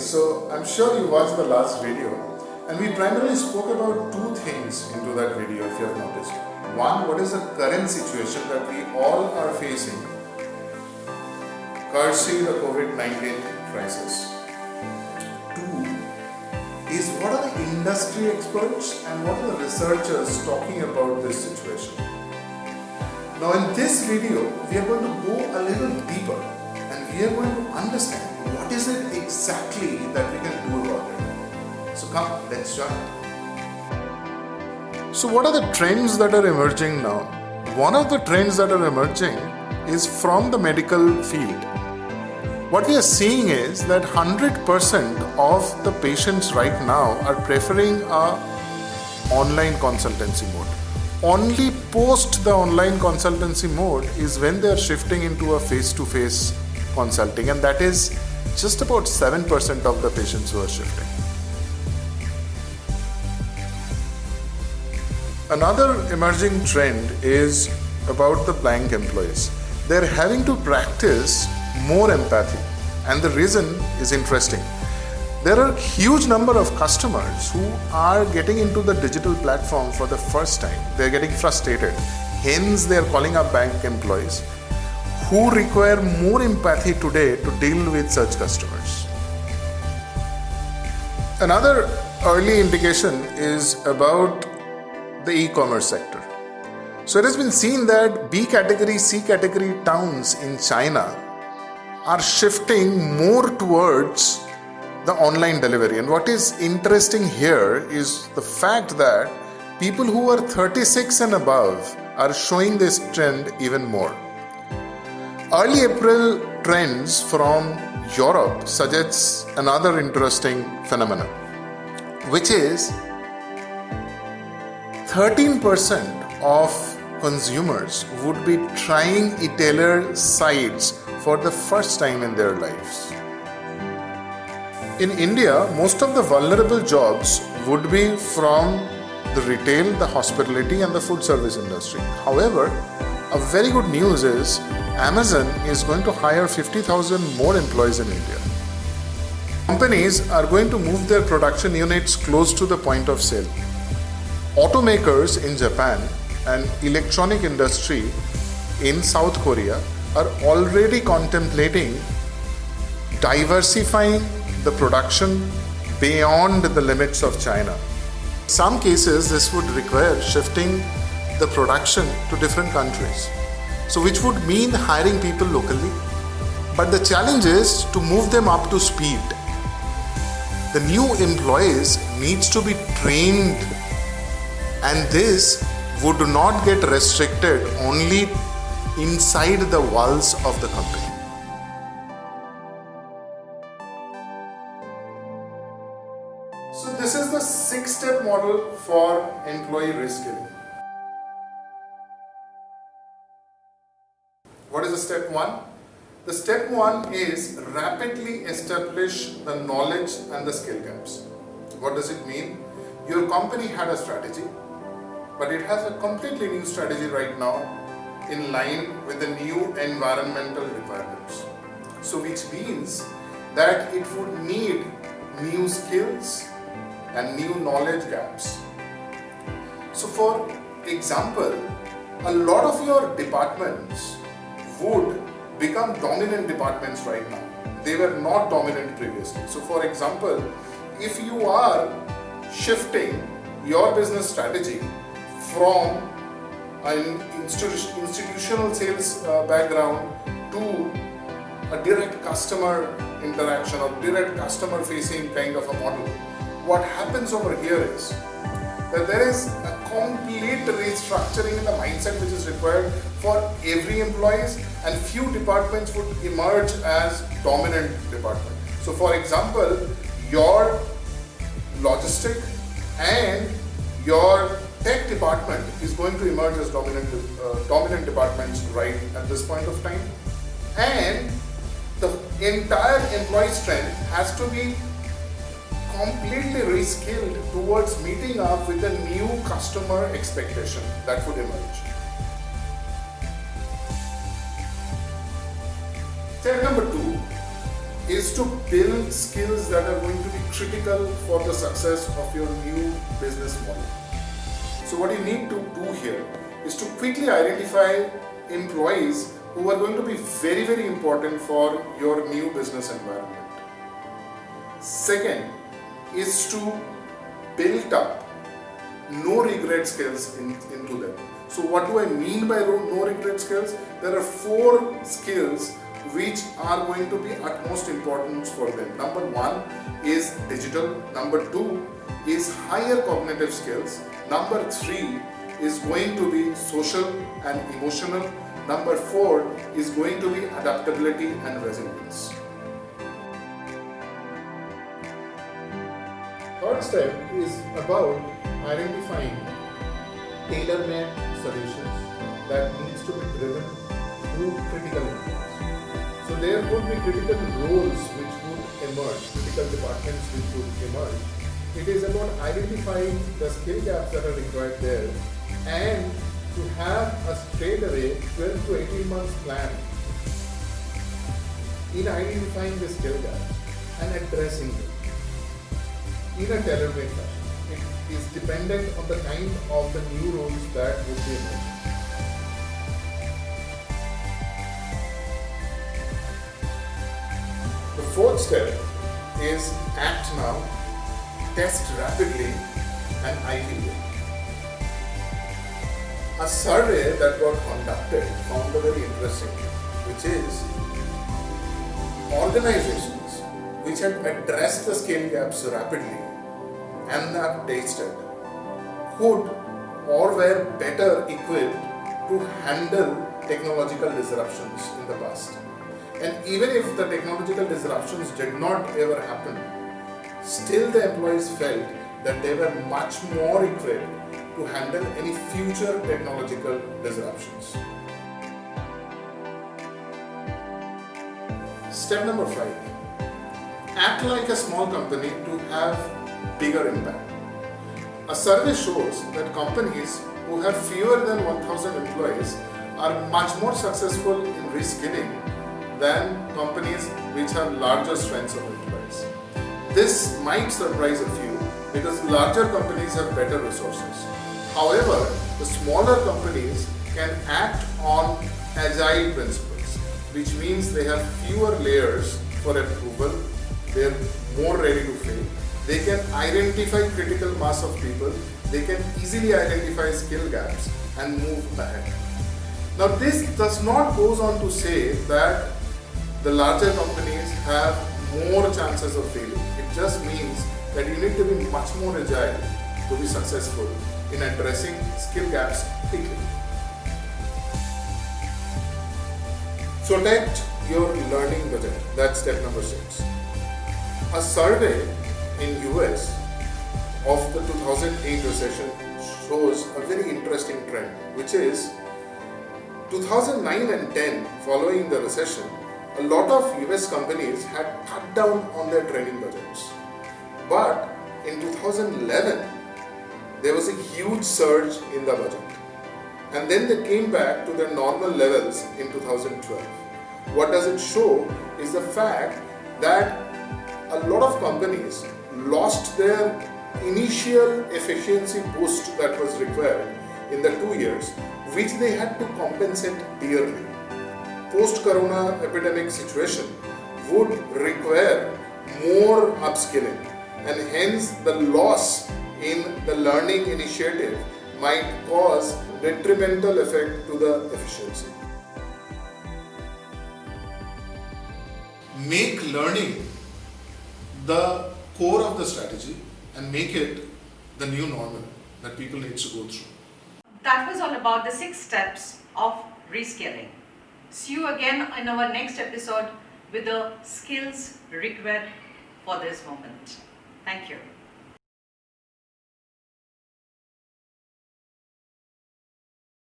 So I'm sure you watched the last video, and we primarily spoke about two things into that video, if you have noticed. One, what is the current situation that we all are facing courtesy the COVID-19 crisis. Two is what are the industry experts and what are the researchers talking about this situation. Now in this video, we are going to go a little deeper and we are going to understand what is it exactly that we can do about it. So come, let's join. So what are the trends that are emerging now? One of the trends that are emerging is from the medical field. What we are seeing is that 100% of the patients right now are preferring a online consultancy mode. Only post the online consultancy mode is when they are shifting into a face-to-face consulting, and that is just about 7% of the patients who are shifting. Another emerging trend is about the blank employees. They're having to practice more empathy, and the reason is interesting. There are a huge number of customers who are getting into the digital platform for the first time. They're getting frustrated. Hence, they're calling up bank employees who require more empathy today to deal with such customers. Another early indication is about the e-commerce sector. So it has been seen that B category, C category towns in China are shifting more towards the online delivery. And what is interesting here is the fact that people who are 36 and above are showing this trend even more. Early April trends from Europe suggests another interesting phenomenon, which is 13% of consumers would be trying e-tailer sites for the first time in their lives. In India, most of the vulnerable jobs would be from the retail, the hospitality and the food service industry. However, a very good news is Amazon is going to hire 50,000 more employees in India. Companies are going to move their production units close to the point of sale. Automakers in Japan and electronic industry in South Korea are already contemplating diversifying the production beyond the limits of China. In some cases, this would require shifting the production to different countries, so which would mean hiring people locally. But the challenge is to move them up to speed. The new employees needs to be trained, and this would not get restricted only inside the walls of the company. So this is the 6-step model for employee reskilling. What is the step 1? The step 1 is rapidly establish the knowledge and the skill gaps. What does it mean? Your company had a strategy, but it has a completely new strategy right now in line with the new environmental requirements. So which means that it would need new skills and new knowledge gaps. So for example, a lot of your departments would become dominant departments right now. They were not dominant previously. So for example, if you are shifting your business strategy from an institutional sales background to a direct customer interaction or direct customer facing kind of a model, what happens over here is that there is a complete restructuring in the mindset which is required for every employees, and few departments would emerge as dominant department. So for example, your logistic and your tech department is going to emerge as dominant departments right at this point of time, and the entire employee strength has to be completely reskilled towards meeting up with the new customer expectation that would emerge. Step number 2 is to build skills that are going to be critical for the success of your new business model. So what you need to do here is to quickly identify employees who are going to be very, very important for your new business environment. Second is to build up no regret skills into them. So what do I mean by no regret skills? There are 4 skills which are going to be utmost importance for them. Number 1 is digital. Number 2 is higher cognitive skills. Number 3 is going to be social and emotional. Number 4 is going to be adaptability and resilience. Third step is about identifying tailor-made solutions that needs to be driven through critical inputs. So there would be critical roles which would emerge, critical departments which would emerge. It is about identifying the skill gaps that are required there and to have a straight away 12 to 18 months plan in identifying the skill gaps and addressing them in a tailor-made fashion. It is dependent on the kind of the new roles that would be emerging. The fourth step is act now, test rapidly, and ideate. A survey that got conducted found a very interesting thing, which is organizations which had addressed the skill gaps rapidly and have tasted could or were better equipped to handle technological disruptions in the past. And even if the technological disruptions did not ever happen, still the employees felt that they were much more equipped to handle any future technological disruptions. Step number 5. Act like a small company to have bigger impact. A survey shows that companies who have fewer than 1,000 employees are much more successful in reskilling than companies which have larger strengths of employees. This might surprise a few because larger companies have better resources. However, the smaller companies can act on agile principles, which means they have fewer layers for approval, they are more ready to fail, they can identify critical mass of people, they can easily identify skill gaps and move ahead. Now this does not goes on to say that the larger companies have more chances of failing. It just means that you need to be much more agile to be successful in addressing skill gaps quickly. Protect your learning budget. That's step number 6. A survey in US of the 2008 recession shows a very interesting trend, which is 2009 and 10, following the recession, a lot of US companies had cut down on their training budgets. But in 2011, there was a huge surge in the budget. And then they came back to their normal levels in 2012. What does it show is the fact that a lot of companies lost their initial efficiency boost that was required in the 2 years, which they had to compensate dearly. Post-corona epidemic situation would require more upskilling, and hence the loss in the learning initiative might cause detrimental effect to the efficiency. Make learning the core of the strategy and make it the new normal that people need to go through. That was all about the 6 steps of reskilling. See you again in our next episode with the skills required for this moment. Thank you.